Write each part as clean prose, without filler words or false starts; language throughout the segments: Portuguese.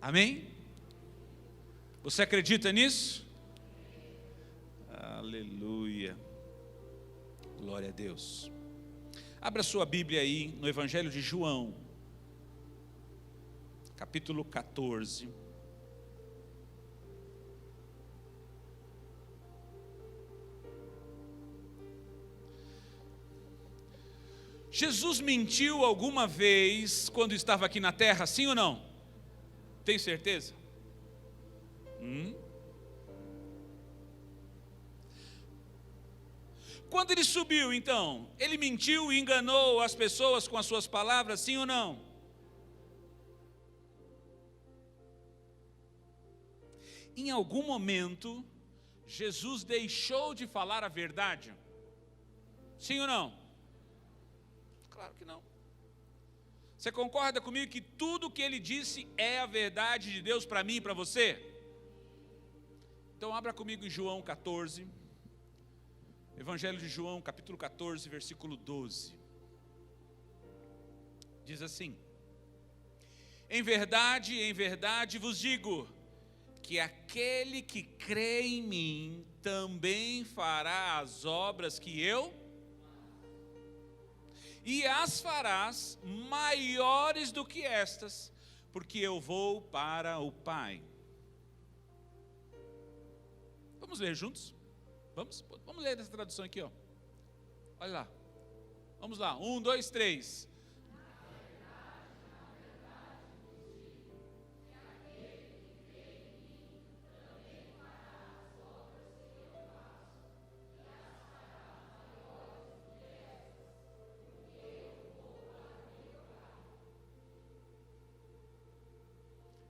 Amém? Você acredita nisso? Aleluia. Glória a Deus. Abra sua Bíblia aí no Evangelho de João, capítulo 14. Jesus mentiu alguma vez quando estava aqui na terra, sim ou não? Tem certeza? Quando ele subiu, então, ele mentiu e enganou as pessoas com as suas palavras, sim ou não? Em algum momento, Jesus deixou de falar a verdade? Sim ou não? Claro que não. Você concorda comigo que tudo o que ele disse é a verdade de Deus para mim e para você? Então abra comigo em João 14, Evangelho de João, capítulo 14, versículo 12. Diz assim: em verdade vos digo, que aquele que crê em mim, também fará as obras que eu, e as farás maiores do que estas, porque eu vou para o Pai. Vamos ler juntos? Vamos ler essa tradução aqui, ó. Olha lá. Vamos lá. 1, 2, 3.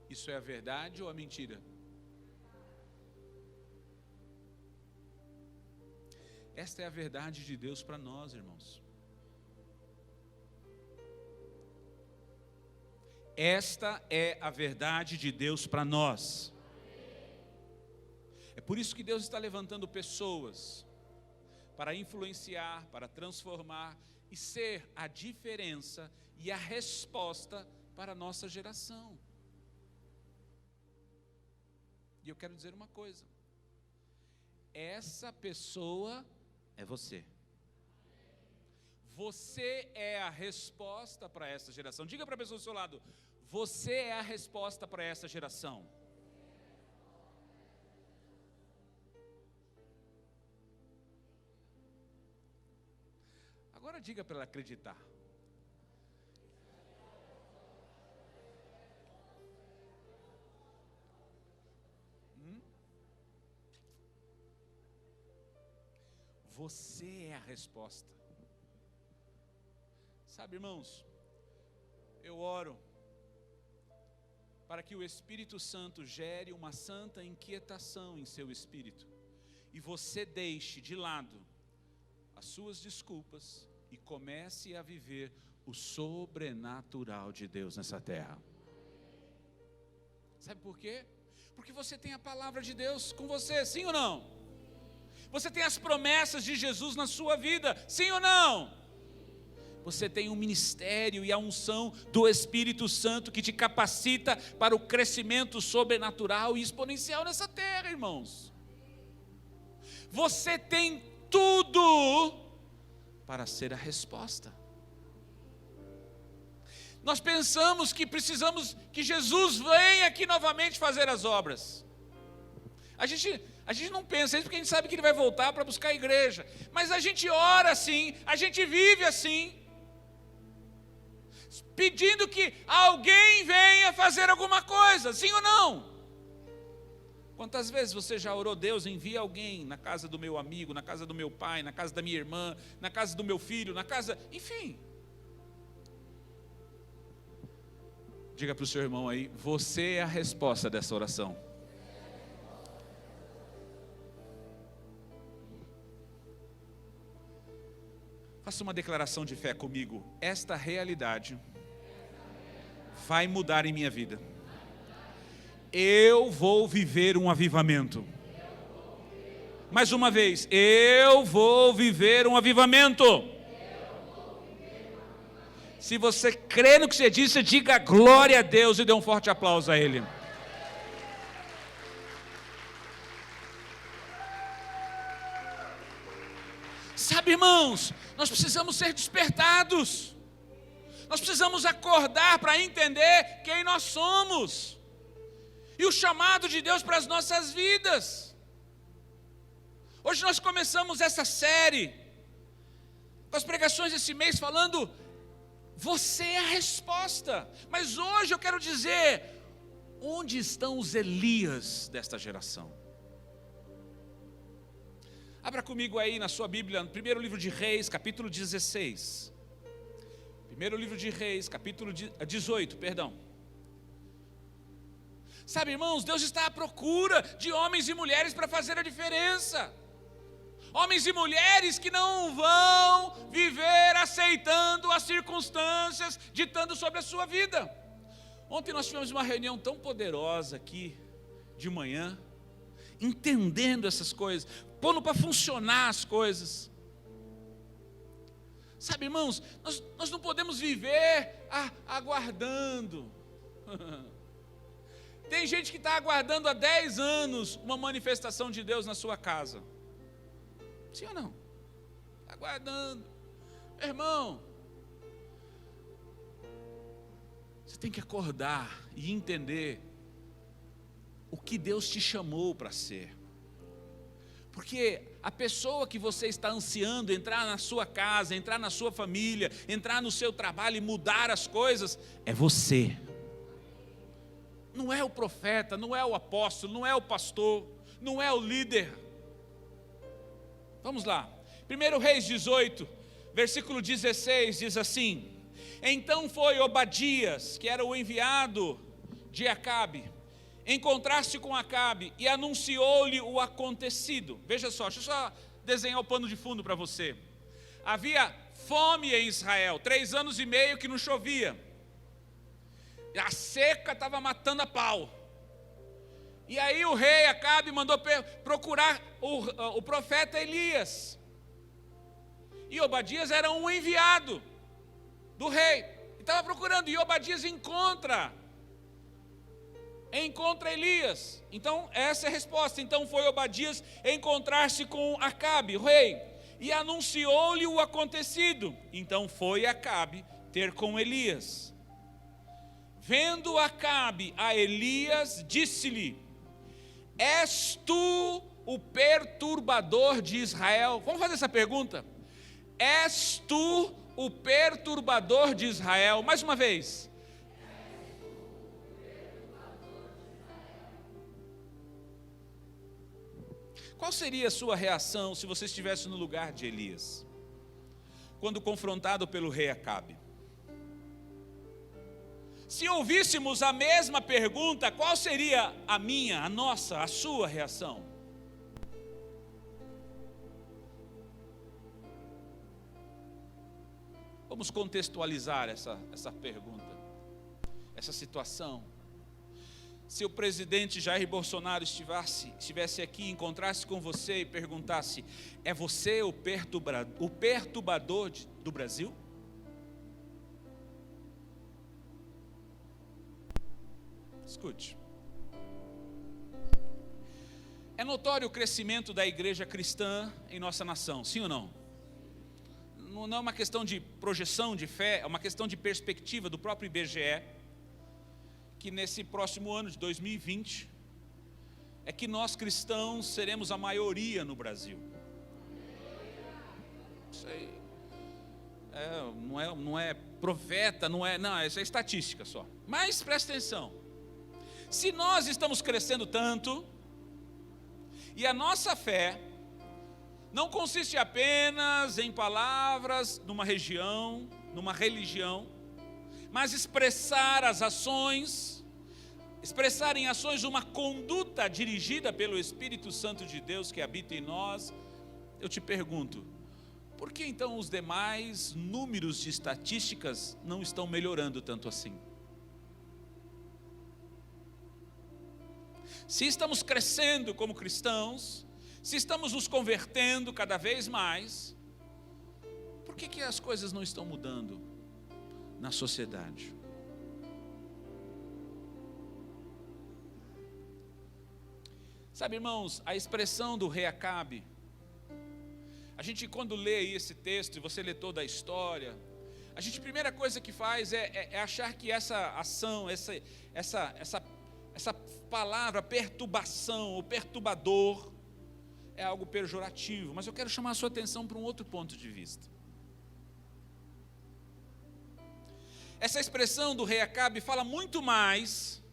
Isso é a verdade ou a mentira? Esta é a verdade de Deus para nós, irmãos. Esta é a verdade de Deus para nós. É por isso que Deus está levantando pessoas para influenciar, para transformar e ser a diferença e a resposta para a nossa geração. E eu quero dizer uma coisa: essa pessoa é você. Você é a resposta para essa geração. Diga para a pessoa do seu lado: você é a resposta para essa geração. Agora diga para ela acreditar. Você é a resposta. Sabe, irmãos, eu oro para que o Espírito Santo gere uma santa inquietação em seu espírito, e você deixe de lado as suas desculpas e comece a viver o sobrenatural de Deus nessa terra. Sabe por quê? Porque você tem a palavra de Deus com você, sim ou não? Você tem as promessas de Jesus na sua vida, sim ou não? Você tem um ministério e a unção do Espírito Santo que te capacita para o crescimento sobrenatural e exponencial nessa terra, irmãos. Você tem tudo para ser a resposta. Nós pensamos que precisamos que Jesus venha aqui novamente fazer as obras. A gente não pensa isso porque a gente sabe que Ele vai voltar para buscar a igreja. Mas a gente ora assim, a gente vive assim, pedindo que alguém venha fazer alguma coisa, sim ou não? Quantas vezes você já orou: Deus, envia alguém na casa do meu amigo, na casa do meu pai, na casa da minha irmã, na casa do meu filho, na casa, enfim. Diga para o seu irmão aí: você é a resposta dessa oração. Faça uma declaração de fé comigo: esta realidade vai mudar em minha vida. Eu vou viver um avivamento. Mais uma vez, eu vou viver um avivamento. Se você crê no que você disse, diga glória a Deus e dê um forte aplauso a Ele. Sabe, irmãos, nós precisamos ser despertados. Nós precisamos acordar para entender quem nós somos. E o chamado de Deus para as nossas vidas. Hoje nós começamos essa série, com as pregações desse mês, falando, você é a resposta. Mas hoje eu quero dizer, onde estão os Elias desta geração? Abra comigo aí na sua Bíblia, no primeiro livro de Reis, capítulo 16. Primeiro livro de Reis, capítulo 18, perdão. Sabe, irmãos, Deus está à procura de homens e mulheres para fazer a diferença. Homens e mulheres que não vão viver aceitando as circunstâncias ditando sobre a sua vida. Ontem nós tivemos uma reunião tão poderosa aqui, de manhã, entendendo essas coisas, pondo para funcionar as coisas. Sabe, irmãos, nós não podemos viver aguardando. Tem gente que está aguardando há 10 anos uma manifestação de Deus na sua casa. Sim ou não? Está aguardando. Meu irmão, você tem que acordar e entender o que Deus te chamou para ser. Porque a pessoa que você está ansiando entrar na sua casa, entrar na sua família, entrar no seu trabalho e mudar as coisas, é você. Não é o profeta, não é o apóstolo, não é o pastor, não é o líder. Vamos lá. 1 Reis 18, versículo 16, diz assim: então foi Obadias, que era o enviado de Acabe, encontrar-se com Acabe e anunciou-lhe o acontecido. Veja só, deixa eu só desenhar o pano de fundo para você. Havia fome em Israel, 3 anos e meio que não chovia. A seca estava matando a pau. E aí o rei Acabe mandou procurar o profeta Elias. E Obadias era um enviado do rei. Estava procurando, e Obadias encontra Elias. Então essa é a resposta. Então foi Obadias encontrar-se com Acabe, o rei, e anunciou-lhe o acontecido. Então foi Acabe ter com Elias. Vendo Acabe a Elias, disse-lhe: és tu o perturbador de Israel? Vamos fazer essa pergunta. És tu o perturbador de Israel? Mais uma vez. Qual seria a sua reação se você estivesse no lugar de Elias, quando confrontado pelo rei Acabe? Se ouvíssemos a mesma pergunta, qual seria a minha, a nossa, a sua reação? Vamos contextualizar essa pergunta, essa situação. Se o presidente Jair Bolsonaro estivesse aqui, encontrasse com você e perguntasse: é você o perturbador do Brasil? Escute. É notório o crescimento da igreja cristã em nossa nação, sim ou não? Não é uma questão de projeção de fé, é uma questão de perspectiva do próprio IBGE, que nesse próximo ano de 2020, é que nós cristãos seremos a maioria no Brasil. Isso aí não é profeta, não, isso é estatística só. Mas presta atenção, se nós estamos crescendo tanto, e a nossa fé não consiste apenas em palavras numa região, numa religião, mas expressar em ações uma conduta dirigida pelo Espírito Santo de Deus que habita em nós. Eu te pergunto, por que então os demais números de estatísticas não estão melhorando tanto assim? Se estamos crescendo como cristãos, se estamos nos convertendo cada vez mais, por que as coisas não estão mudando na sociedade? Sabe, irmãos, a expressão do rei Acabe, a gente quando lê aí esse texto, e você lê toda a história, a primeira coisa que faz é achar que essa ação, essa palavra perturbação ou perturbador é algo pejorativo, mas eu quero chamar a sua atenção para um outro ponto de vista. Essa expressão do rei Acabe fala muito mais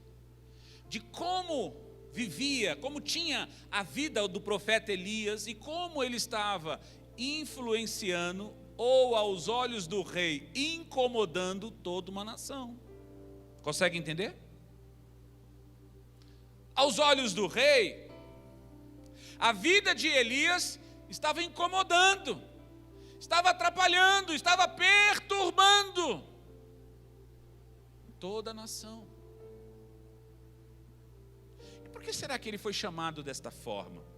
de como vivia, como tinha a vida do profeta Elias e como ele estava influenciando ou aos olhos do rei incomodando toda uma nação. Consegue entender? Aos olhos do rei, a vida de Elias estava incomodando, estava atrapalhando, estava perturbando toda a nação. E por que será que ele foi chamado desta forma?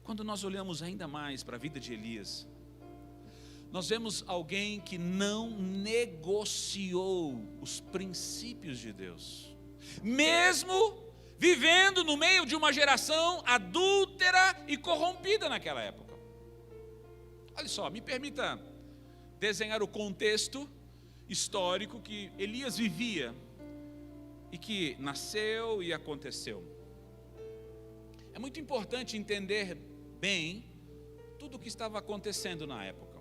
Quando nós olhamos ainda mais para a vida de Elias, nós vemos alguém que não negociou os princípios de Deus, mesmo vivendo no meio de uma geração adúltera e corrompida naquela época. Olha só, me permita desenhar o contexto histórico que Elias vivia e que nasceu e aconteceu. É muito importante entender bem tudo o que estava acontecendo na época.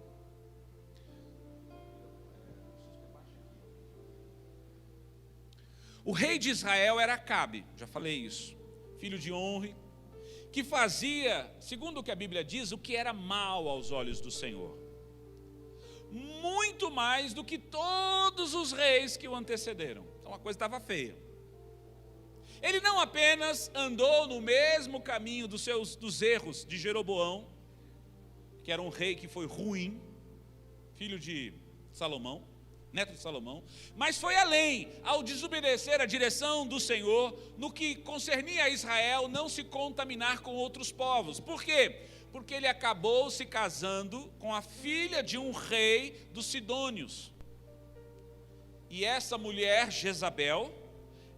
O rei de Israel era Acabe, já falei isso, filho de Onre, que fazia, segundo o que a Bíblia diz, o que era mal aos olhos do Senhor. Muito mais do que todos os reis que o antecederam. Então a coisa estava feia. Ele não apenas andou no mesmo caminho dos erros de Jeroboão, que era um rei que foi ruim, filho de Salomão, neto de Salomão, mas foi além, ao desobedecer a direção do Senhor, no que concernia a Israel, não se contaminar com outros povos. Por quê? Porque ele acabou se casando com a filha de um rei dos Sidônios. E essa mulher, Jezabel,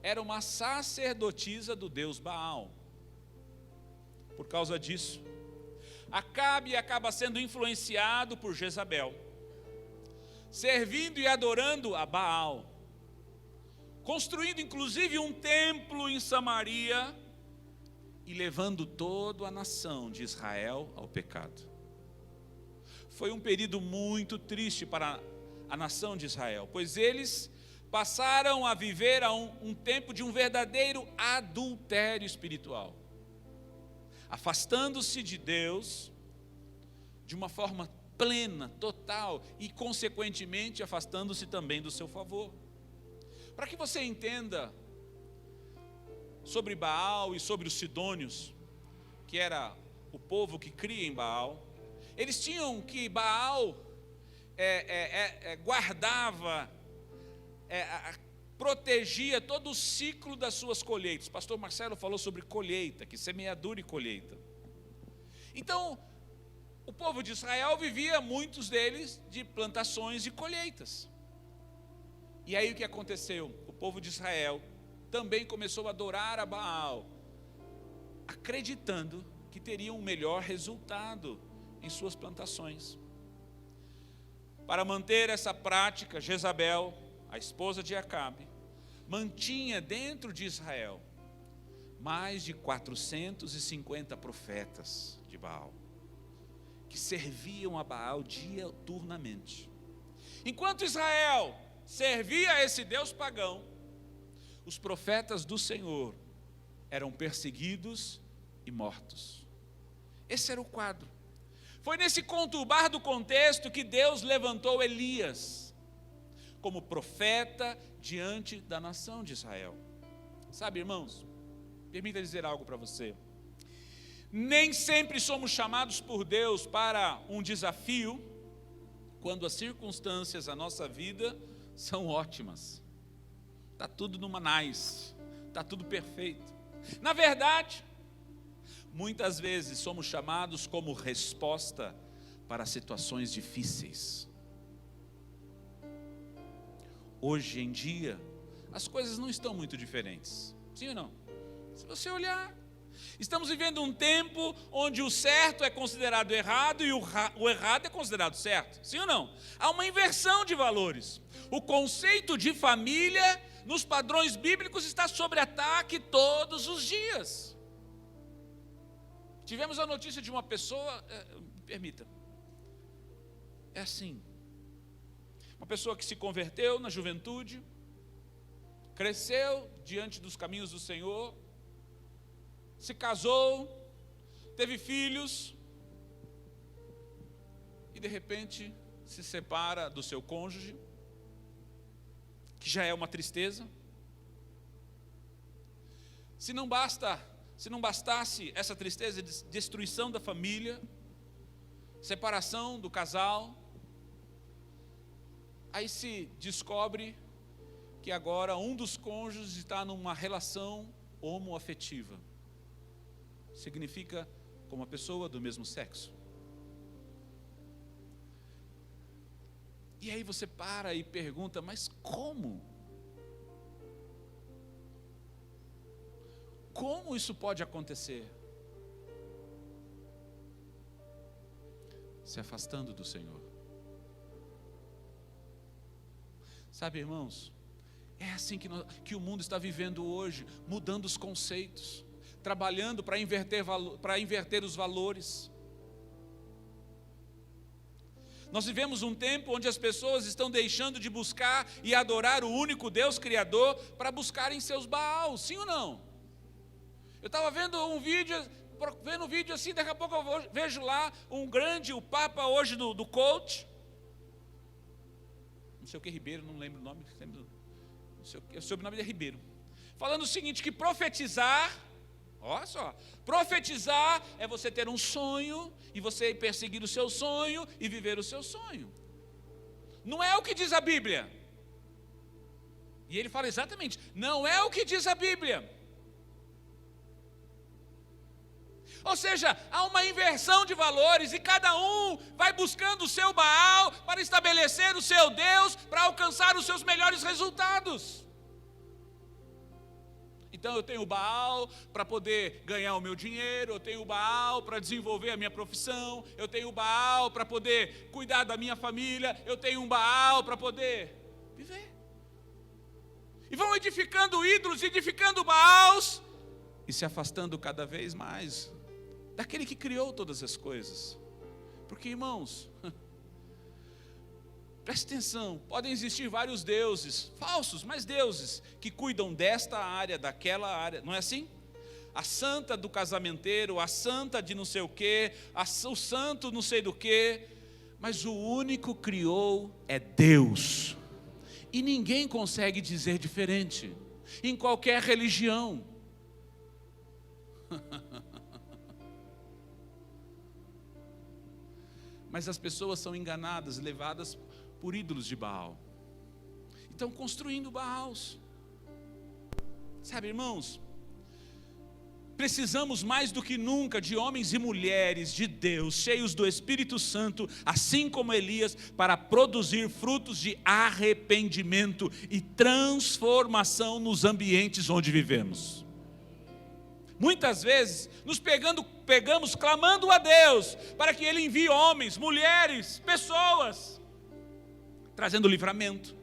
era uma sacerdotisa do deus Baal. Por causa disso, Acabe acaba sendo influenciado por Jezabel, servindo e adorando a Baal, construindo inclusive um templo em Samaria e levando toda a nação de Israel ao pecado. Foi um período muito triste para a nação de Israel, pois eles passaram a viver um tempo de um verdadeiro adultério espiritual, afastando-se de Deus de uma forma plena, total, e consequentemente afastando-se também do seu favor. Para que você entenda sobre Baal e sobre os sidônios, que era o povo que cria em Baal, eles tinham que Baal guardava, protegia todo o ciclo das suas colheitas. O pastor Marcelo falou sobre colheita, que semeadura e colheita. Então, o povo de Israel vivia, muitos deles, de plantações e colheitas. E aí o que aconteceu? O povo de Israel também começou a adorar a Baal, acreditando que teriam um melhor resultado em suas plantações. Para manter essa prática, Jezabel, a esposa de Acabe, mantinha dentro de Israel mais de 450 profetas de Baal, que serviam a Baal diuturnamente. Enquanto Israel servia a esse Deus pagão, os profetas do Senhor eram perseguidos e mortos. Esse era o quadro. Foi nesse conturbar do contexto que Deus levantou Elias como profeta diante da nação de Israel. Sabe, irmãos, permita dizer algo para você. Nem sempre somos chamados por Deus para um desafio quando as circunstâncias da nossa vida são ótimas. Está tudo numa nice, está tudo perfeito. Na verdade, muitas vezes somos chamados como resposta para situações difíceis. Hoje em dia, as coisas não estão muito diferentes. Sim ou não? Se você olhar, Estamos vivendo um tempo onde o certo é considerado errado e o errado é considerado certo. Sim ou não? Há uma inversão de valores. O conceito de família, nos padrões bíblicos, está sob ataque todos os dias. Tivemos a notícia de uma pessoa, permita, é assim, uma pessoa que se converteu na juventude, cresceu diante dos caminhos do Senhor, se casou, teve filhos, e de repente se separa do seu cônjuge, que já é uma tristeza. Se não bastasse essa tristeza de destruição da família, separação do casal, aí se descobre que agora um dos cônjuges está numa relação homoafetiva. Significa com uma pessoa do mesmo sexo. E aí você para e pergunta, mas como? Como isso pode acontecer? Se afastando do Senhor. Sabe, irmãos, é assim que o mundo está vivendo hoje, mudando os conceitos, trabalhando para inverter os valores. Nós vivemos um tempo onde as pessoas estão deixando de buscar e adorar o único Deus Criador para buscarem seus Baals, sim ou não? Eu estava vendo um vídeo assim, daqui a pouco eu vejo lá o Papa hoje do coach, não sei o que, Ribeiro, não lembro o nome, o sobrenome é Ribeiro, falando o seguinte, que profetizar, olha só, profetizar é você ter um sonho, e você perseguir o seu sonho, e viver o seu sonho. Não é o que diz a Bíblia. E ele fala exatamente, não é o que diz a Bíblia. Ou seja, há uma inversão de valores, e cada um vai buscando o seu Baal, para estabelecer o seu Deus, para alcançar os seus melhores resultados. Então eu tenho o Baal para poder ganhar o meu dinheiro, eu tenho o Baal para desenvolver a minha profissão, eu tenho o Baal para poder cuidar da minha família, eu tenho um Baal para poder viver. E vão edificando ídolos, edificando Baals, e se afastando cada vez mais daquele que criou todas as coisas. Porque, irmãos, preste atenção, podem existir vários deuses, falsos, mas deuses, que cuidam desta área, daquela área, não é assim? A santa do casamenteiro, a santa de não sei o quê, o santo não sei do quê, mas o único que criou é Deus, e ninguém consegue dizer diferente, em qualquer religião. Mas as pessoas são enganadas, levadas por ídolos de Baal. Estão construindo Baals. Sabe, irmãos, precisamos mais do que nunca de homens e mulheres de Deus, cheios do Espírito Santo, assim como Elias, para produzir frutos de arrependimento e transformação nos ambientes onde vivemos. Muitas vezes nos pegamos clamando a Deus para que Ele envie homens, mulheres, pessoas, trazendo livramento,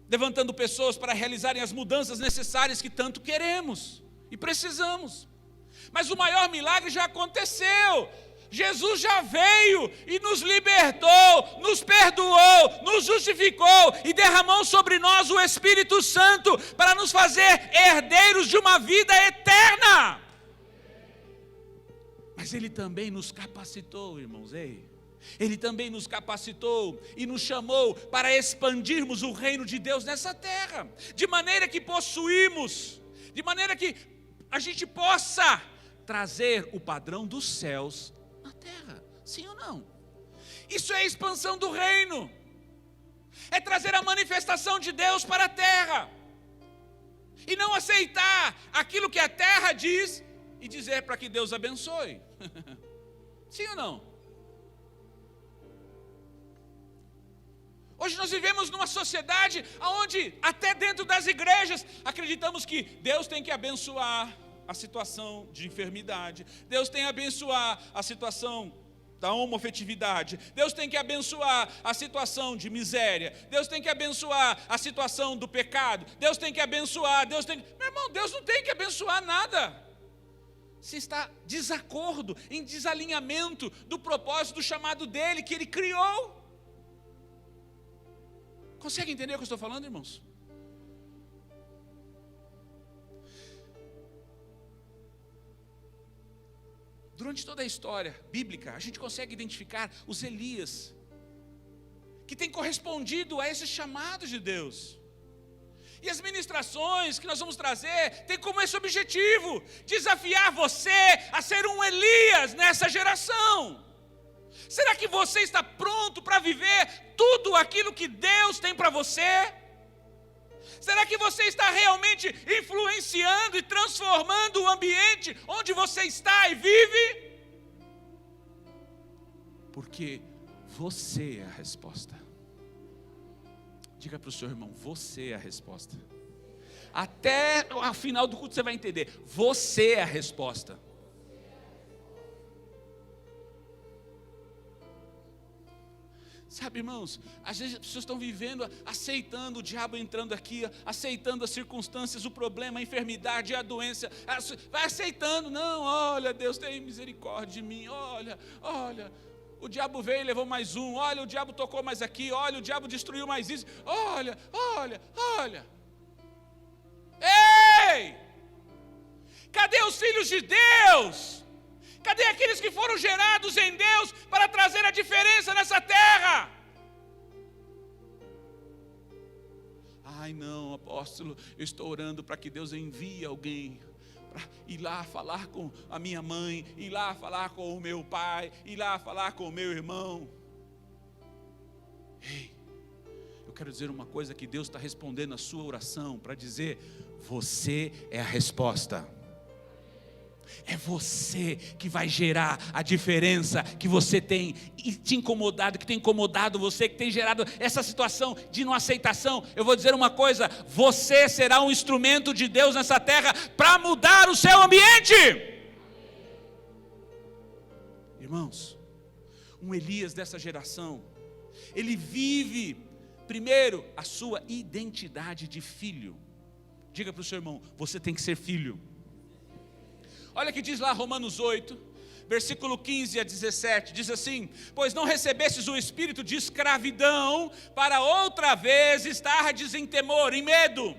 levantando pessoas para realizarem as mudanças necessárias que tanto queremos e precisamos. Mas o maior milagre já aconteceu. Jesus já veio e nos libertou, nos perdoou, nos justificou e derramou sobre nós o Espírito Santo para nos fazer herdeiros de uma vida eterna. Mas Ele também nos capacitou, irmãos, Ele também nos capacitou e nos chamou para expandirmos o reino de Deus nessa terra, de maneira que possuímos, de maneira que a gente possa trazer o padrão dos céus na terra, sim ou não? Isso é a expansão do reino, é trazer a manifestação de Deus para a terra, e não aceitar aquilo que a terra diz, e dizer para que Deus abençoe, sim ou não? Hoje nós vivemos numa sociedade onde, até dentro das igrejas, acreditamos que Deus tem que abençoar a situação de enfermidade. Deus tem que abençoar a situação da homoafetividade. Deus tem que abençoar a situação de miséria. Deus tem que abençoar a situação do pecado. Deus tem que abençoar, Meu irmão, Deus não tem que abençoar nada. Se está em desacordo, em desalinhamento do propósito, do chamado dele, que ele criou. Consegue entender o que eu estou falando, irmãos? Durante toda a história bíblica, a gente consegue identificar os Elias, que têm correspondido a esse chamado de Deus. E as ministrações que nós vamos trazer, têm como esse objetivo, desafiar você a ser um Elias nessa geração. Será que você está pronto para viver tudo aquilo que Deus tem para você? Será que você está realmente influenciando e transformando o ambiente onde você está e vive? Porque você é a resposta. Diga para o seu irmão, você é a resposta. Até o final do culto você vai entender, você é a resposta. Sabe, irmãos, às vezes as pessoas estão vivendo, aceitando o diabo entrando aqui, aceitando as circunstâncias, o problema, a enfermidade, a doença, vai aceitando. Não, olha, Deus tem misericórdia de mim, olha, o diabo veio e levou mais um, olha, o diabo tocou mais aqui, olha, o diabo destruiu mais isso, olha. Ei! Cadê os filhos de Deus? Cadê aqueles que foram gerados em Deus para trazer a diferença nessa terra? Ai não, apóstolo, eu estou orando para que Deus envie alguém para ir lá falar com a minha mãe, ir lá falar com o meu pai, ir lá falar com o meu irmão. Ei, eu quero dizer uma coisa, que Deus está respondendo a sua oração para dizer, você é a resposta. É você que vai gerar a diferença que você tem te incomodado, que tem incomodado você, que tem gerado essa situação de não aceitação. Eu vou dizer uma coisa, você será um instrumento de Deus nessa terra para mudar o seu ambiente. Irmãos, um Elias dessa geração, ele vive primeiro a sua identidade de filho. Diga para o seu irmão, você tem que ser filho. Olha o que diz lá Romanos 8, versículo 15 a 17, diz assim, pois não recebestes o espírito de escravidão, para outra vez estardes em temor, em medo,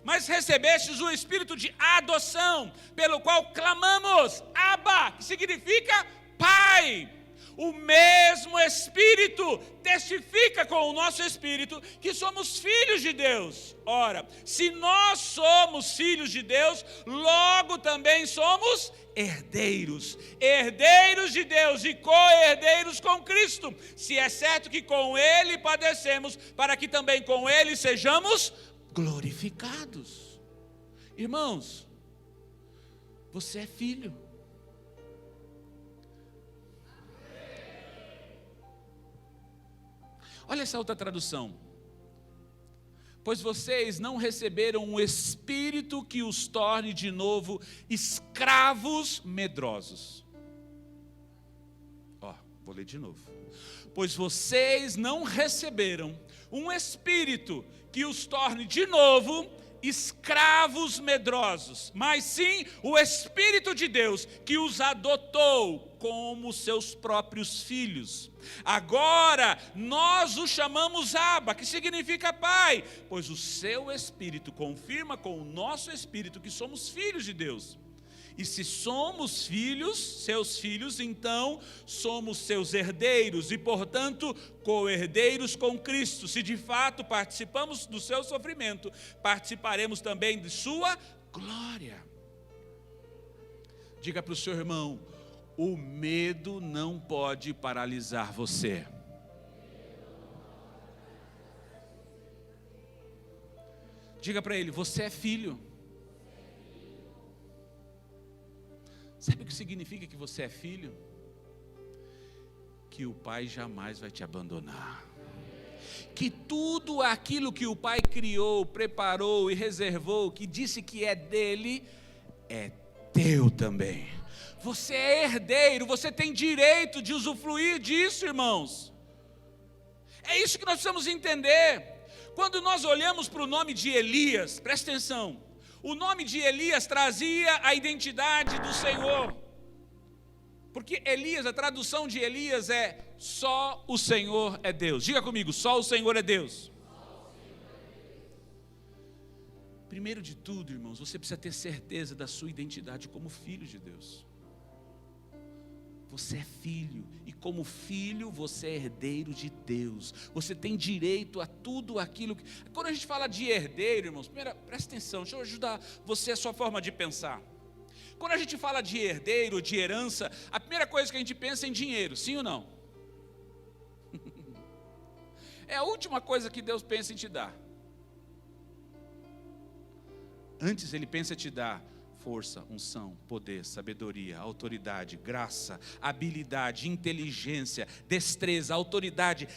mas recebestes o espírito de adoção, pelo qual clamamos, Abba, que significa Pai. O mesmo Espírito testifica com o nosso Espírito que somos filhos de Deus. Ora, se nós somos filhos de Deus, logo também somos herdeiros. Herdeiros de Deus e co-herdeiros com Cristo. Se é certo que com Ele padecemos, para que também com Ele sejamos glorificados. Irmãos, você é filho. Olha essa outra tradução. Pois vocês não receberam um espírito que os torne de novo escravos medrosos. Vou ler de novo. Pois vocês não receberam um espírito que os torne de novo escravos medrosos, mas sim o Espírito de Deus que os adotou como seus próprios filhos. Agora nós o chamamos Abba, que significa Pai, pois o seu Espírito confirma com o nosso Espírito que somos filhos de Deus. E se somos filhos, seus filhos, então somos seus herdeiros e, portanto, co-herdeiros com Cristo. Se de fato participamos do seu sofrimento, participaremos também de sua glória. Diga para o seu irmão, o medo não pode paralisar você. Diga para ele, você é filho. Sabe o que significa que você é filho? Que o Pai jamais vai te abandonar. Que tudo aquilo que o Pai criou, preparou e reservou, que disse que é dele, é teu também. Você é herdeiro, você tem direito de usufruir disso, irmãos. É isso que nós precisamos entender. Quando nós olhamos para o nome de Elias, presta atenção, o nome de Elias trazia a identidade do Senhor. Porque Elias, a tradução de Elias é só o Senhor é Deus. Diga comigo, só o Senhor é Deus. Primeiro de tudo, irmãos, você precisa ter certeza da sua identidade como filho de Deus. Você é filho, e como filho você é herdeiro de Deus. Você tem direito a tudo aquilo que... Quando a gente fala de herdeiro, irmãos, primeiro, presta atenção, deixa eu ajudar você a sua forma de pensar. Quando a gente fala de herdeiro, de herança, a primeira coisa que a gente pensa é em dinheiro, sim ou não? É a última coisa que Deus pensa em te dar. Antes Ele pensa em te dar força, unção, poder, sabedoria, autoridade, graça, habilidade, inteligência, destreza, autoridade,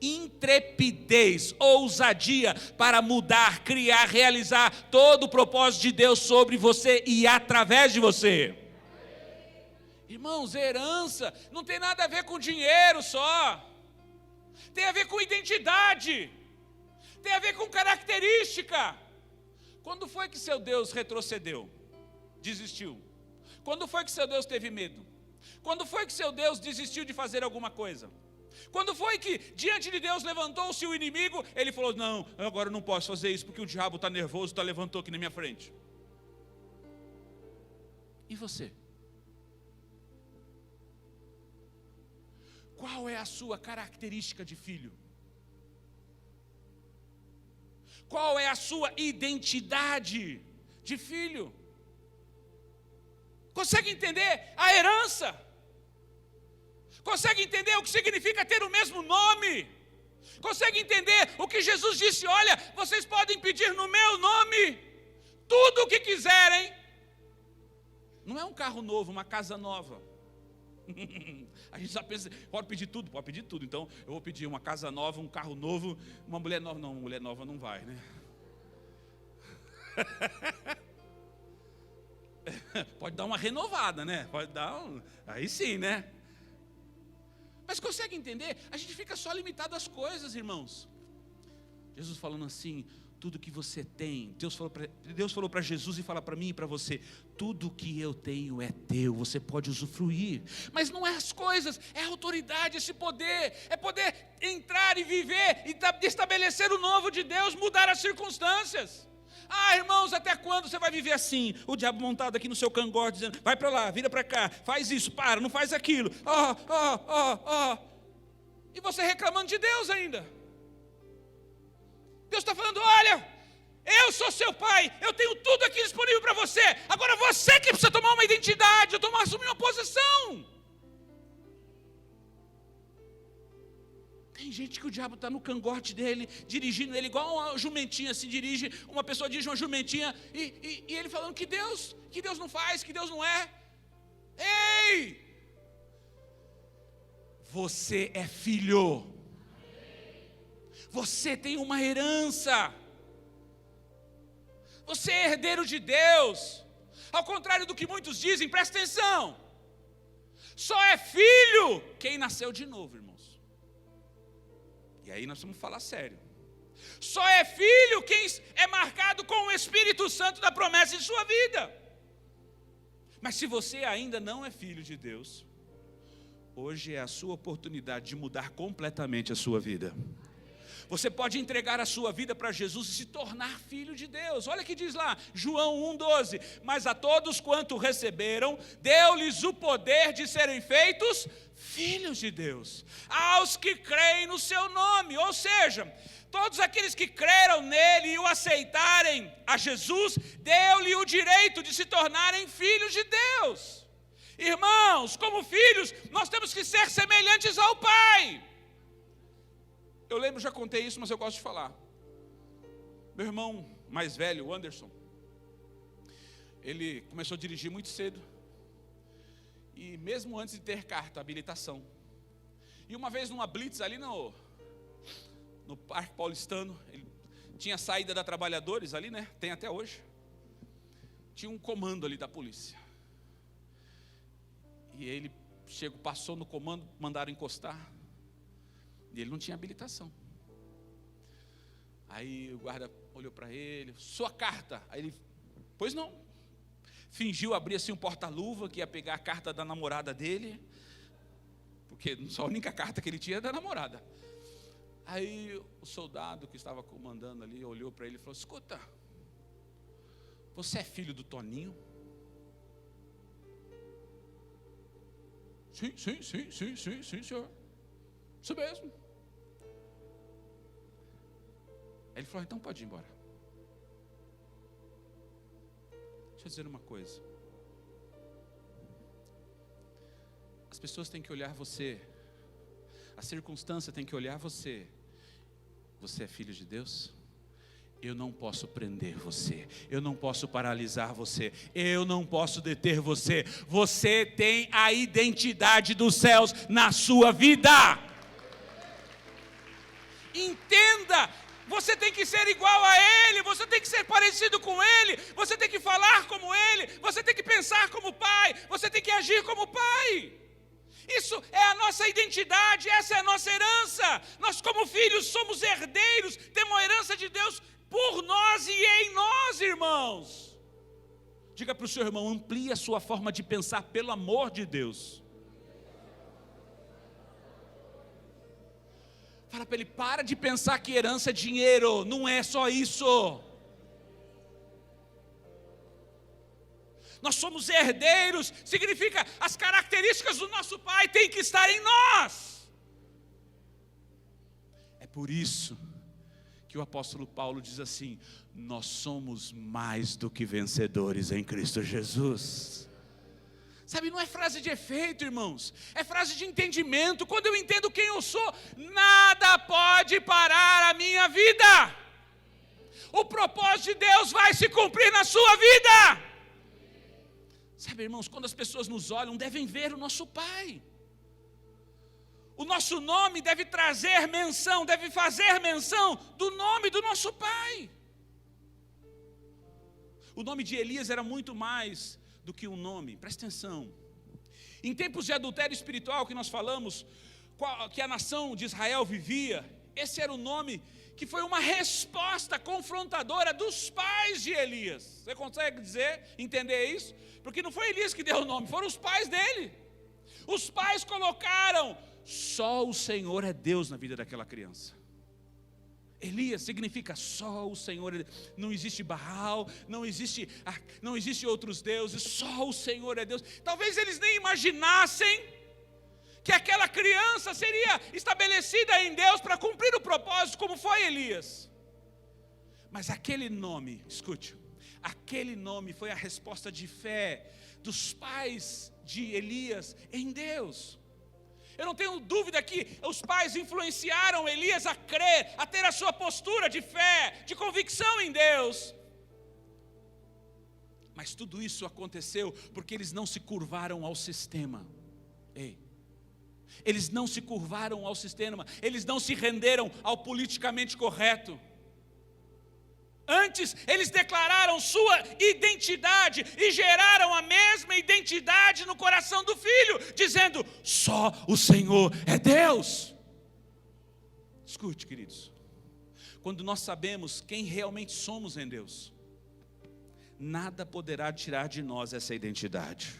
intrepidez, ousadia para mudar, criar, realizar todo o propósito de Deus sobre você e através de você. Irmãos, herança não tem nada a ver com dinheiro só, tem a ver com identidade, tem a ver com característica. Quando foi que seu Deus retrocedeu, desistiu? Quando foi que seu Deus teve medo? Quando foi que seu Deus desistiu de fazer alguma coisa? Quando foi que diante de Deus levantou-se o inimigo, ele falou, não, agora eu não posso fazer isso porque o diabo está nervoso, levantou aqui na minha frente. E você? Qual é a sua característica de filho? Qual é a sua identidade de filho? Consegue entender a herança? Consegue entender o que significa ter o mesmo nome? Consegue entender o que Jesus disse? Olha, vocês podem pedir no meu nome tudo o que quiserem. Não é um carro novo, uma casa nova. A gente só pensa, pode pedir tudo. Então eu vou pedir uma casa nova, um carro novo, uma mulher nova. Não, mulher nova não vai, né? Pode dar uma renovada, né? Pode dar aí sim, né? Mas consegue entender? A gente fica só limitado às coisas, irmãos. Jesus falando assim, tudo que você tem, Deus falou para Jesus e fala para mim e para você, tudo que eu tenho é teu, você pode usufruir. Mas não é as coisas, é a autoridade, esse poder, é poder entrar e viver e estabelecer o novo de Deus, mudar as circunstâncias. Ah, irmãos, até quando você vai viver assim? O diabo montado aqui no seu cangote, dizendo, vai para lá, vira para cá, faz isso, para, não faz aquilo. E você reclamando de Deus ainda. Deus está falando, olha, eu sou seu pai, eu tenho tudo aqui disponível para você. Agora você que precisa tomar uma identidade, assumir uma posição. Tem gente que o diabo está no cangote dele, dirigindo ele igual uma jumentinha se dirige, uma pessoa dirige uma jumentinha, e ele falando que Deus não faz, que Deus não é. Ei! Você é filho. Você tem uma herança. Você é herdeiro de Deus. Ao contrário do que muitos dizem, presta atenção. Só é filho quem nasceu de novo, irmãos. E aí nós vamos falar sério. Só é filho quem é marcado com o Espírito Santo da promessa em sua vida. Mas se você ainda não é filho de Deus, hoje é a sua oportunidade de mudar completamente a sua vida. Você pode entregar a sua vida para Jesus e se tornar filho de Deus. Olha o que diz lá, João 1,12. Mas a todos quanto receberam, deu-lhes o poder de serem feitos filhos de Deus, aos que creem no seu nome. Ou seja, todos aqueles que creram nele e o aceitarem a Jesus, deu-lhe o direito de se tornarem filhos de Deus. Irmãos, como filhos, nós temos que ser semelhantes ao Pai. Eu lembro, já contei isso, mas eu gosto de falar. Meu irmão mais velho, o Anderson, ele começou a dirigir muito cedo. E mesmo antes de ter carta, habilitação. E uma vez numa blitz ali no Parque Paulistano, ele tinha saída da Trabalhadores ali, né? Tem até hoje. tinha um comando ali da polícia. E ele passou no comando, mandaram encostar. E ele não tinha habilitação. Aí o guarda olhou para ele, sua carta. Aí ele, pois não. Fingiu abrir assim um porta-luva, que ia pegar a carta da namorada dele. Porque só a única carta que ele tinha era da namorada. Aí o soldado que estava comandando ali olhou para ele e falou: escuta, você é filho do Toninho? Sim, senhor. Isso mesmo. Aí ele falou: então pode ir embora. Deixa eu dizer uma coisa. As pessoas têm que olhar você. A circunstância tem que olhar você. Você é filho de Deus? Eu não posso prender você, eu não posso paralisar você, eu não posso deter você. Você tem a identidade dos céus na sua vida. Entenda, você tem que ser igual a Ele, você tem que ser parecido com Ele, você tem que falar como Ele, você tem que pensar como Pai, você tem que agir como Pai. Isso é a nossa identidade, essa é a nossa herança. Nós como filhos somos herdeiros, temos a herança de Deus por nós e em nós, irmãos. Diga para o seu irmão: amplie a sua forma de pensar, pelo amor de Deus. Fala para ele: para de pensar que herança é dinheiro, não é só isso. Nós somos herdeiros, significa as características do nosso Pai têm que estar em nós. É por isso que o apóstolo Paulo diz assim: nós somos mais do que vencedores em Cristo Jesus. Sabe, não é frase de efeito, irmãos, é frase de entendimento. Quando eu entendo quem eu sou, nada pode parar a minha vida. O propósito de Deus vai se cumprir na sua vida. Sabe, irmãos, quando as pessoas nos olham, devem ver o nosso Pai. O nosso nome deve trazer menção, deve fazer menção do nome do nosso Pai. O nome de Elias era muito mais do que um nome, presta atenção. Em tempos de adultério espiritual que nós falamos, que a nação de Israel vivia, esse era o nome que foi uma resposta confrontadora dos pais de Elias. Você consegue entender isso? Porque não foi Elias que deu o nome, foram os pais dele. Os pais colocaram: só o Senhor é Deus na vida daquela criança. Elias significa só o Senhor é Deus. Não existe Baal, não existe outros deuses, só o Senhor é Deus. Talvez eles nem imaginassem que aquela criança seria estabelecida em Deus para cumprir o propósito, como foi Elias. Mas aquele nome, escute, aquele nome foi a resposta de fé dos pais de Elias em Deus. Eu não tenho dúvida que os pais influenciaram Elias a crer, a ter a sua postura de fé, de convicção em Deus. Mas tudo isso aconteceu porque eles não se curvaram ao sistema. Eles não se curvaram ao sistema, eles não se renderam ao politicamente correto. Antes, eles declararam sua identidade e geraram a mesma identidade no coração do filho, dizendo: só o Senhor é Deus. Escute, queridos, quando nós sabemos quem realmente somos em Deus, nada poderá tirar de nós essa identidade.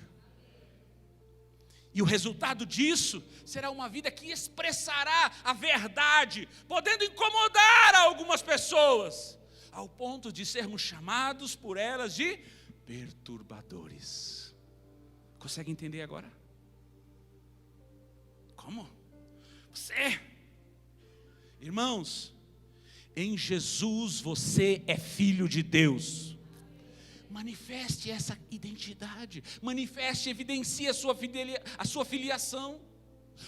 E o resultado disso será uma vida que expressará a verdade, podendo incomodar algumas pessoas, ao ponto de sermos chamados por elas de perturbadores. Consegue entender agora? Como? Irmãos, em Jesus você é filho de Deus. Manifeste essa identidade, manifeste, evidencie a sua filiação.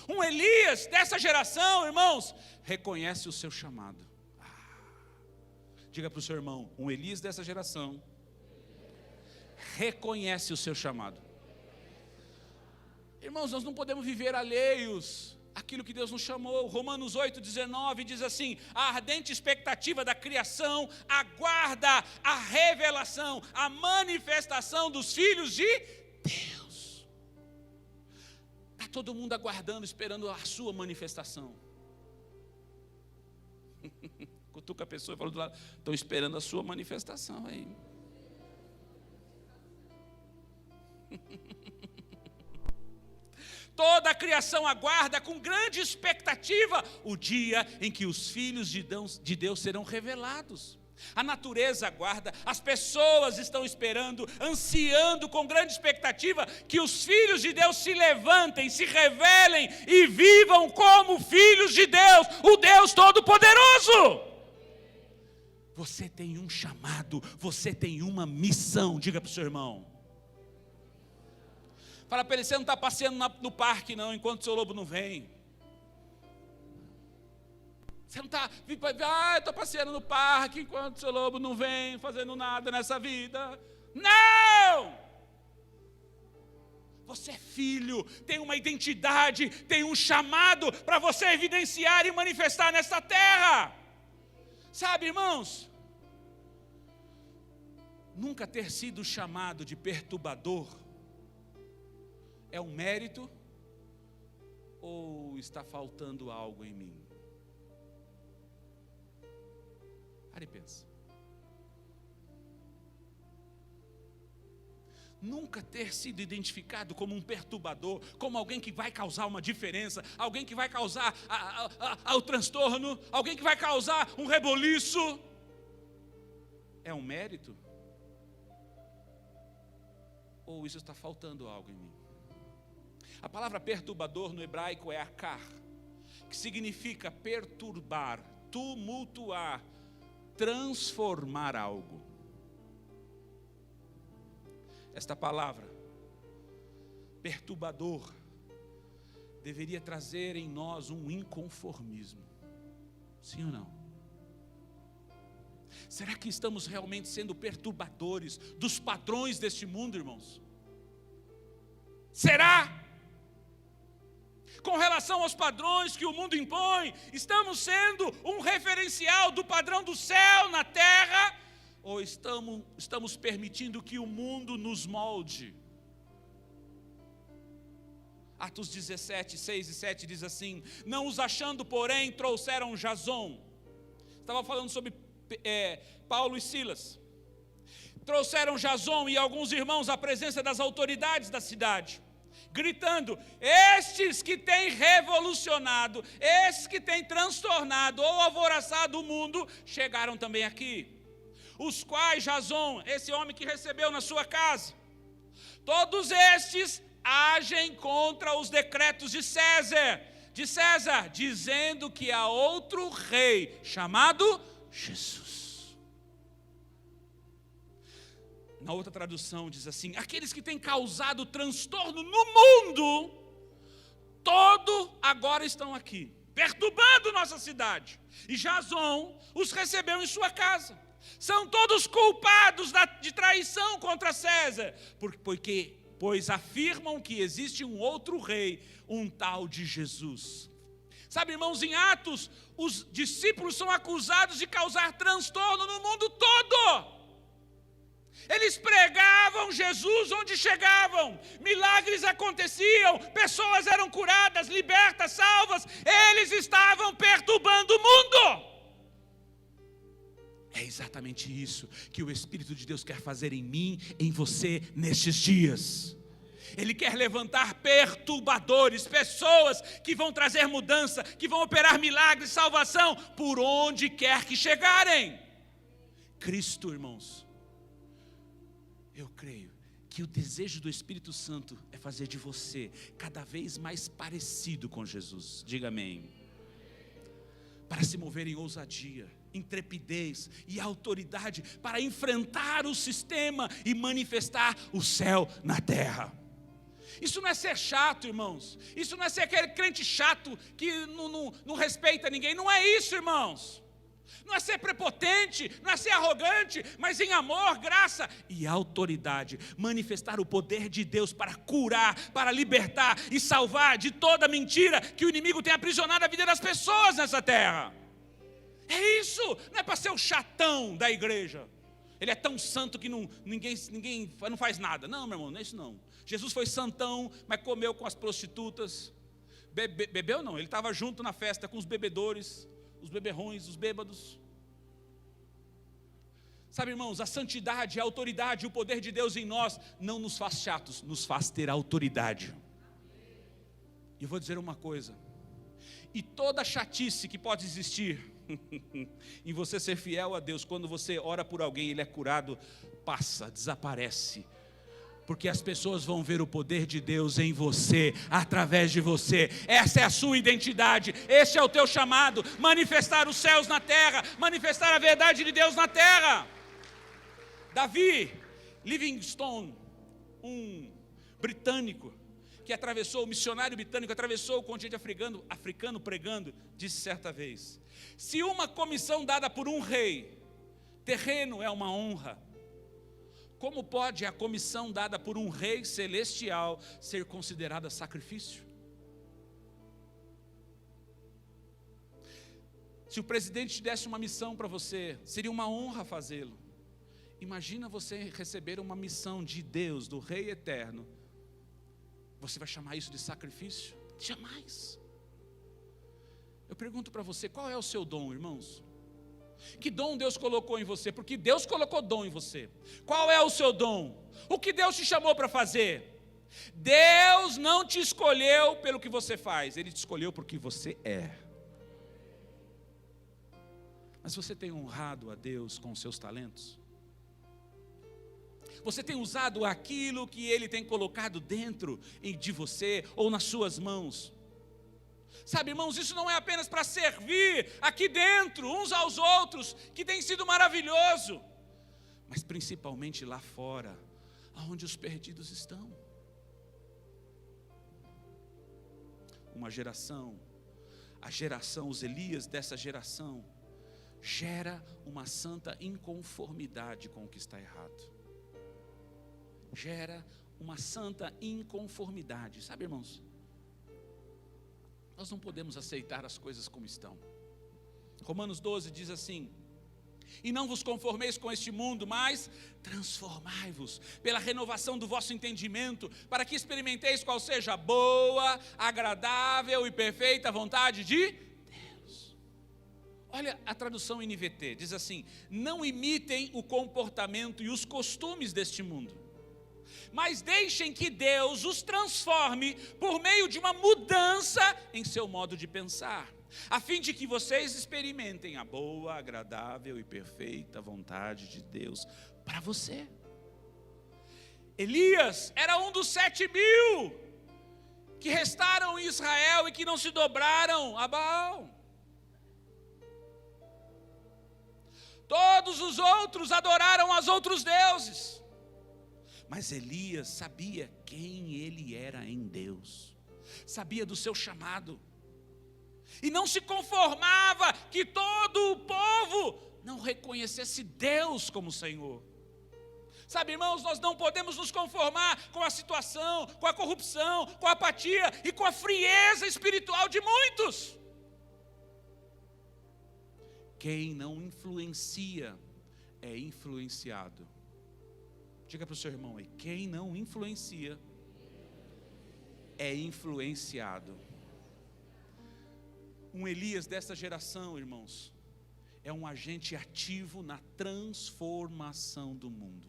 Um Elias dessa geração, irmãos, reconhece o seu chamado. Diga para o seu irmão: um Elias dessa geração reconhece o seu chamado. Irmãos, nós não podemos viver alheios aquilo que Deus nos chamou. Romanos 8,19 diz assim: a ardente expectativa da criação aguarda a revelação, a manifestação dos filhos de Deus. Está todo mundo aguardando, esperando a sua manifestação. Cutuca a pessoa e fala do lado: estou esperando a sua manifestação aí. Toda a criação aguarda com grande expectativa o dia em que os filhos de Deus serão revelados. A natureza aguarda, as pessoas estão esperando, ansiando com grande expectativa que os filhos de Deus se levantem, se revelem e vivam como filhos de Deus, o Deus Todo-Poderoso. Você tem um chamado, você tem uma missão. Diga para o seu irmão. Fala para ele: você não está passeando no parque não, enquanto o seu lobo não vem. Você não está, eu estou passeando no parque enquanto o seu lobo não vem, fazendo nada nessa vida. Não! Você é filho, tem uma identidade, tem um chamado para você evidenciar e manifestar nesta terra. Sabe, irmãos, nunca ter sido chamado de perturbador é um mérito ou está faltando algo em mim? Pare e pensa. Nunca ter sido identificado como um perturbador, como alguém que vai causar uma diferença, alguém que vai causar o transtorno, alguém que vai causar um reboliço, é um mérito? Ou isso está faltando algo em mim? A palavra perturbador no hebraico é akar, que significa perturbar, tumultuar, transformar algo. Esta palavra, perturbador, deveria trazer em nós um inconformismo. Sim ou não? Será que estamos realmente sendo perturbadores dos padrões deste mundo, irmãos? Será? Com relação aos padrões que o mundo impõe, estamos sendo um referencial do padrão do céu na terra? Ou estamos permitindo que o mundo nos molde? Atos 17, 6 e 7 diz assim: não os achando, porém, trouxeram Jason. Estava falando sobre Paulo e Silas. Trouxeram Jason e alguns irmãos à presença das autoridades da cidade, gritando: estes que têm revolucionado, estes que têm transtornado ou alvoroçado o mundo, chegaram também aqui. Os quais Jason, esse homem que recebeu na sua casa, todos estes agem contra os decretos de César, dizendo que há outro rei chamado Jesus. Na outra tradução diz assim: aqueles que têm causado transtorno no mundo todo agora estão aqui, perturbando nossa cidade. E Jason os recebeu em sua casa. São todos culpados de traição contra César, pois afirmam que existe um outro rei, um tal de Jesus. Sabe, irmãos, em Atos, os discípulos são acusados de causar transtorno no mundo todo. Eles pregavam Jesus onde chegavam, milagres aconteciam, pessoas eram curadas, libertas, salvas. Eles estavam perturbando o mundo. É exatamente isso que o Espírito de Deus quer fazer em mim, em você, nestes dias. Ele quer levantar perturbadores, pessoas que vão trazer mudança, que vão operar milagres, salvação, por onde quer que chegarem. Cristo, irmãos, eu creio que o desejo do Espírito Santo é fazer de você cada vez mais parecido com Jesus. Diga amém. Para se mover em ousadia, intrepidez e autoridade para enfrentar o sistema e manifestar o céu na terra. Isso não é ser chato, irmãos. Isso não é ser aquele crente chato que não respeita ninguém. Não é isso, irmãos. Não é ser prepotente, não é ser arrogante, mas em amor, graça e autoridade. Manifestar o poder de Deus para curar, para libertar e salvar de toda mentira que o inimigo tem aprisionado a vida das pessoas nessa terra. É isso, não é para ser o chatão da igreja. Ele é tão santo que ninguém não faz nada. Não, meu irmão, não é isso não. Jesus foi santão, mas comeu com as prostitutas. Bebeu não, ele estava junto na festa com os bebedores, os beberrões, os bêbados. Sabe, irmãos, a santidade, a autoridade, o poder de Deus em nós não nos faz chatos, nos faz ter autoridade. E eu vou dizer uma coisa: e toda chatice que pode existir em você ser fiel a Deus, quando você ora por alguém e ele é curado, passa, desaparece. Porque as pessoas vão ver o poder de Deus em você, através de você. Essa é a sua identidade, esse é o teu chamado. Manifestar os céus na terra, manifestar a verdade de Deus na terra. Davi Livingstone, um britânico, que atravessou, o missionário britânico, atravessou o continente africano pregando, disse certa vez: se uma comissão dada por um rei, terreno é uma honra, como pode a comissão dada por um rei celestial ser considerada sacrifício? Se o presidente te desse uma missão para você, seria uma honra fazê-lo. Imagina você receber uma missão de Deus, do Rei Eterno. Você vai chamar isso de sacrifício? Jamais. Eu pergunto para você, qual é o seu dom, irmãos? Que dom Deus colocou em você? Porque Deus colocou dom em você. Qual é o seu dom? O que Deus te chamou para fazer? Deus não te escolheu pelo que você faz, Ele te escolheu por que você é. Mas você tem honrado a Deus com os seus talentos? Você tem usado aquilo que Ele tem colocado dentro de você ou nas suas mãos? Sabe, irmãos, isso não é apenas para servir aqui dentro, uns aos outros, que tem sido maravilhoso, mas principalmente lá fora, onde os perdidos estão. Uma geração, os Elias dessa geração, gera uma santa inconformidade com o que está errado. Gera uma santa inconformidade. Sabe, irmãos, nós não podemos aceitar as coisas como estão. Romanos 12 diz assim: e não vos conformeis com este mundo, mas transformai-vos pela renovação do vosso entendimento, para que experimenteis qual seja a boa, agradável e perfeita vontade de Deus. Olha a tradução NVT, diz assim: não imitem o comportamento e os costumes deste mundo, mas deixem que Deus os transforme por meio de uma mudança em seu modo de pensar, a fim de que vocês experimentem a boa, agradável e perfeita vontade de Deus para você. Elias era um dos 7.000 que restaram em Israel e que não se dobraram a Baal. Todos os outros adoraram aos outros deuses. Mas Elias sabia quem ele era em Deus, sabia do seu chamado, e não se conformava que todo o povo não reconhecesse Deus como Senhor. Sabe, irmãos, nós não podemos nos conformar com a situação, com a corrupção, com a apatia e com a frieza espiritual de muitos. Quem não influencia é influenciado. Diga para o seu irmão aí: quem não influencia é influenciado. Um Elias dessa geração, irmãos, é um agente ativo na transformação do mundo.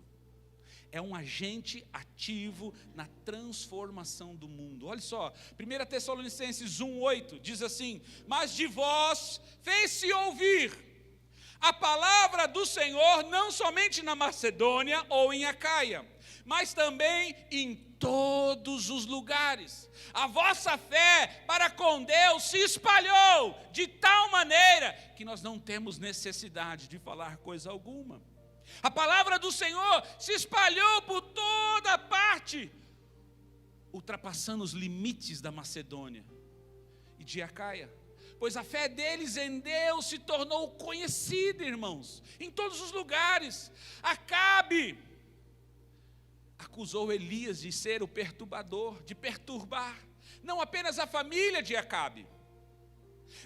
É um agente ativo na transformação do mundo. Olha só, 1 Tessalonicenses 1:8 diz assim: mas de vós fez-se ouvir a palavra do Senhor, não somente na Macedônia ou em Acaia, mas também em todos os lugares. A vossa fé para com Deus se espalhou de tal maneira que nós não temos necessidade de falar coisa alguma. A palavra do Senhor se espalhou por toda parte, ultrapassando os limites da Macedônia e de Acaia. pois a fé deles em Deus se tornou conhecida, irmãos, em todos os lugares. Acabe acusou Elias de ser o perturbador, de perturbar, não apenas a família de Acabe,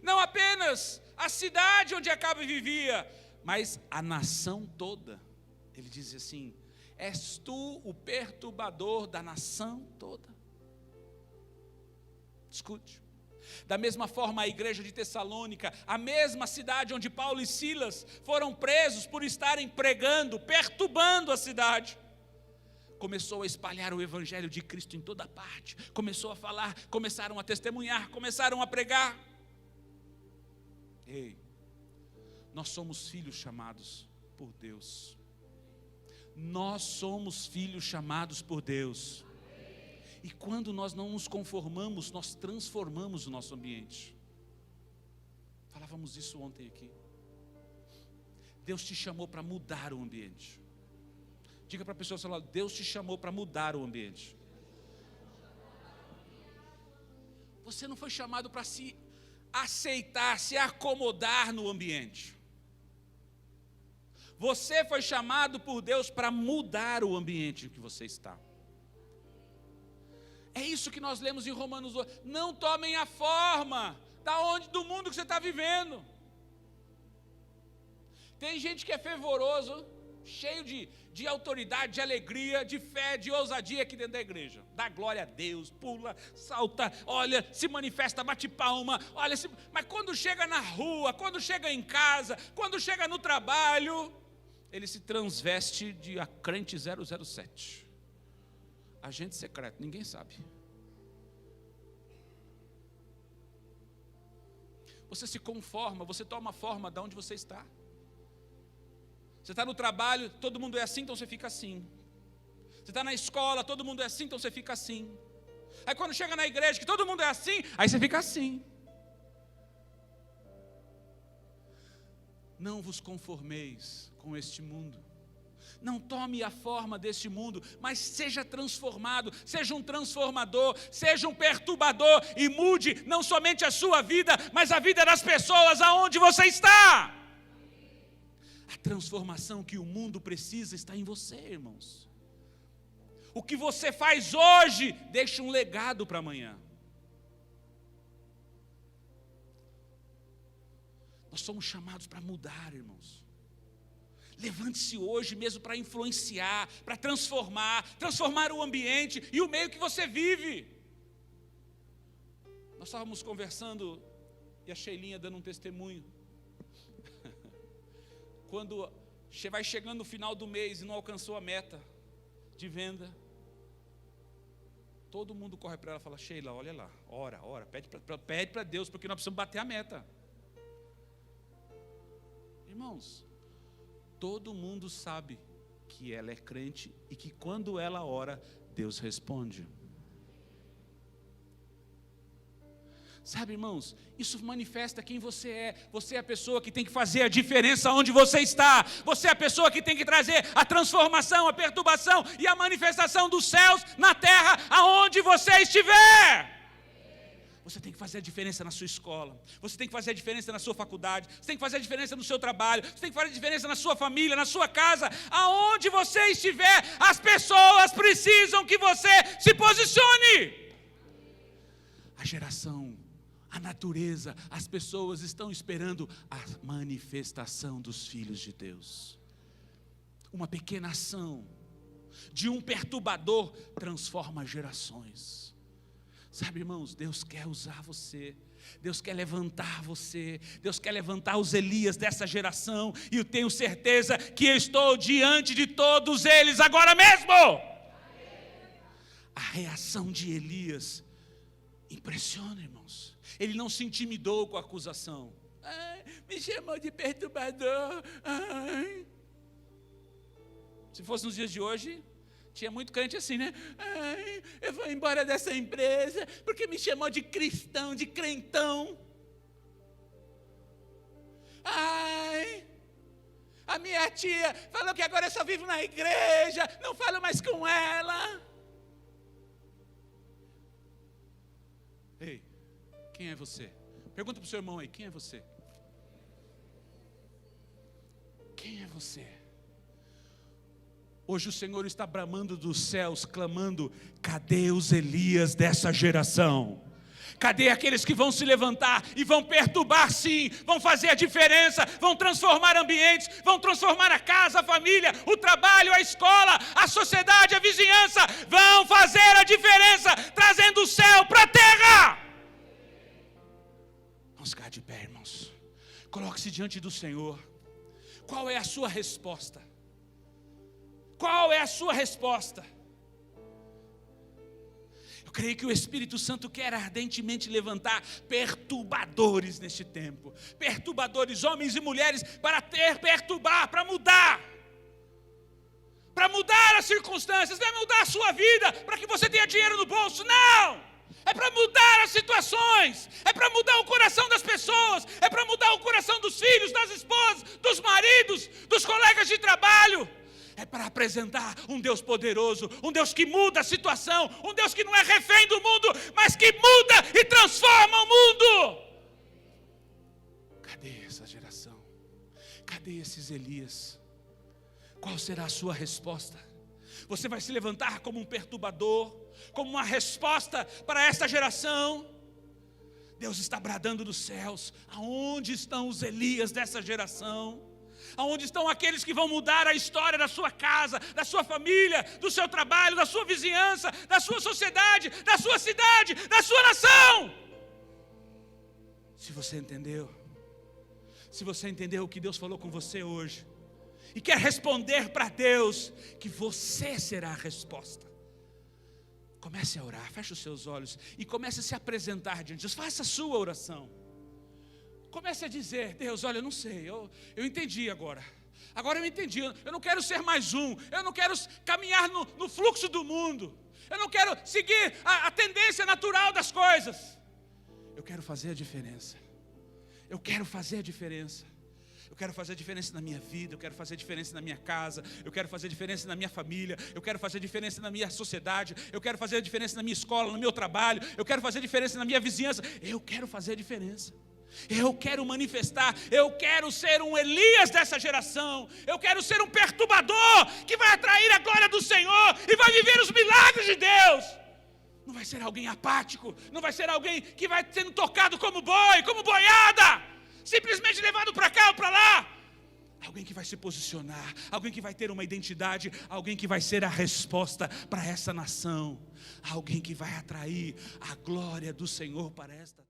não apenas a cidade onde Acabe vivia, mas a nação toda. Ele diz assim: és tu o perturbador da nação toda. Escute. Da mesma forma, a igreja de Tessalônica, a mesma cidade onde Paulo e Silas foram presos por estarem pregando, perturbando a cidade, começou a espalhar o evangelho de Cristo em toda parte, começou a falar, começaram a testemunhar, começaram a pregar. Ei, nós somos filhos chamados por Deus. Nós somos filhos chamados por Deus. E quando nós não nos conformamos, nós transformamos o nosso ambiente. Falávamos isso ontem aqui. Deus te chamou para mudar o ambiente. Diga para a pessoa ao seu lado: Deus te chamou para mudar o ambiente. Você não foi chamado para se aceitar, se acomodar no ambiente. Você foi chamado por Deus para mudar o ambiente em que você está. É isso que nós lemos em Romanos 8. Não tomem a forma do mundo que você está vivendo. Tem gente que é fervoroso, cheio de autoridade, de alegria, de fé, de ousadia aqui dentro da igreja. Dá glória a Deus, pula, salta, olha, se manifesta, bate palma, olha, mas quando chega na rua, quando chega em casa, quando chega no trabalho, ele se transveste de crente 007. Agente secreto, ninguém sabe. Você se conforma, você toma forma de onde você está. Você está no trabalho, todo mundo é assim, então você fica assim. Você está na escola, todo mundo é assim, então você fica assim. Aí quando chega na igreja, que todo mundo é assim, aí você fica assim. Não vos conformeis com este mundo. Não tome a forma deste mundo, mas seja transformado, seja um transformador, seja um perturbador e mude não somente a sua vida, mas a vida das pessoas aonde você está. A transformação que o mundo precisa está em você, irmãos. O que você faz hoje deixa um legado para amanhã. Nós somos chamados para mudar, irmãos. Levante-se hoje mesmo para influenciar, para transformar o ambiente e o meio que você vive. Nós estávamos conversando e a Sheilinha dando um testemunho. Quando vai chegando no final do mês e não alcançou a meta de venda, todo mundo corre para ela e fala: Sheila, olha lá, ora, pede para Deus, porque nós precisamos bater a meta. Irmãos, todo mundo sabe que ela é crente e que quando ela ora, Deus responde. Sabe, irmãos, isso manifesta quem você é. Você é a pessoa que tem que fazer a diferença onde você está. Você é a pessoa que tem que trazer a transformação, a perturbação e a manifestação dos céus na terra aonde você estiver. Você tem que fazer a diferença na sua escola. Você tem que fazer a diferença na sua faculdade. Você tem que fazer a diferença no seu trabalho. Você tem que fazer a diferença na sua família, na sua casa. Aonde você estiver, as pessoas precisam que você se posicione. A geração, a natureza, as pessoas estão esperando a manifestação dos filhos de Deus. Uma pequena ação de um perturbador transforma gerações. Sabe, irmãos, Deus quer usar você, Deus quer levantar você, Deus quer levantar os Elias dessa geração, e eu tenho certeza que eu estou diante de todos eles agora mesmo. A reação de Elias impressiona, irmãos. Ele não se intimidou com a acusação. Me chamou de perturbador. Se fosse nos dias de hoje, tinha muito crente assim, né? Eu vou embora dessa empresa porque me chamou de cristão, de crentão. A minha tia falou que agora eu só vivo na igreja, não falo mais com ela. Ei, quem é você? Pergunta para o seu irmão aí, quem é você? Quem é você? Hoje o Senhor está bramando dos céus, clamando: cadê os Elias dessa geração? Cadê aqueles que vão se levantar e vão perturbar, sim, vão fazer a diferença, vão transformar ambientes, vão transformar a casa, a família, o trabalho, a escola, a sociedade, a vizinhança, vão fazer a diferença, trazendo o céu para a terra. Vamos ficar de pé, irmãos. Coloque-se diante do Senhor. Qual é a sua resposta? Qual é a sua resposta? Eu creio que o Espírito Santo quer ardentemente levantar perturbadores neste tempo. Perturbadores, homens e mulheres, para perturbar, para mudar as circunstâncias. Não é mudar a sua vida para que você tenha dinheiro no bolso, não! É para mudar as situações, é para mudar o coração das pessoas, é para mudar o coração dos filhos, das esposas, dos maridos, dos colegas de trabalho. É para apresentar um Deus poderoso, um Deus que muda a situação, um Deus que não é refém do mundo, mas que muda e transforma o mundo. Cadê essa geração? Cadê esses Elias? Qual será a sua resposta? Você vai se levantar como um perturbador, como uma resposta para esta geração? Deus está bradando dos céus: aonde estão os Elias dessa geração? Aonde estão aqueles que vão mudar a história da sua casa, da sua família, do seu trabalho, da sua vizinhança, da sua sociedade, da sua cidade, da sua nação? Se você entendeu o que Deus falou com você hoje, e quer responder para Deus, que você será a resposta, comece a orar, feche os seus olhos e comece a se apresentar diante de Deus. Faça a sua oração. Comece a dizer: Deus, olha, eu não sei, eu entendi agora eu entendi, eu não quero ser mais um, eu não quero caminhar no fluxo do mundo, eu não quero seguir a tendência natural das coisas, eu quero fazer a diferença, eu quero fazer a diferença. Eu quero fazer a diferença na minha vida, eu quero fazer a diferença na minha casa, eu quero fazer a diferença na minha família, eu quero fazer a diferença na minha sociedade, eu quero fazer a diferença na minha escola, no meu trabalho, eu quero fazer a diferença na minha vizinhança, eu quero fazer a diferença. Eu quero manifestar, eu quero ser um Elias dessa geração, eu quero ser um perturbador que vai atrair a glória do Senhor e vai viver os milagres de Deus. Não vai ser alguém apático, não vai ser alguém que vai sendo tocado como boi, como boiada, simplesmente levado para cá ou para lá. Alguém que vai se posicionar, alguém que vai ter uma identidade, alguém que vai ser a resposta para essa nação, alguém que vai atrair a glória do Senhor para esta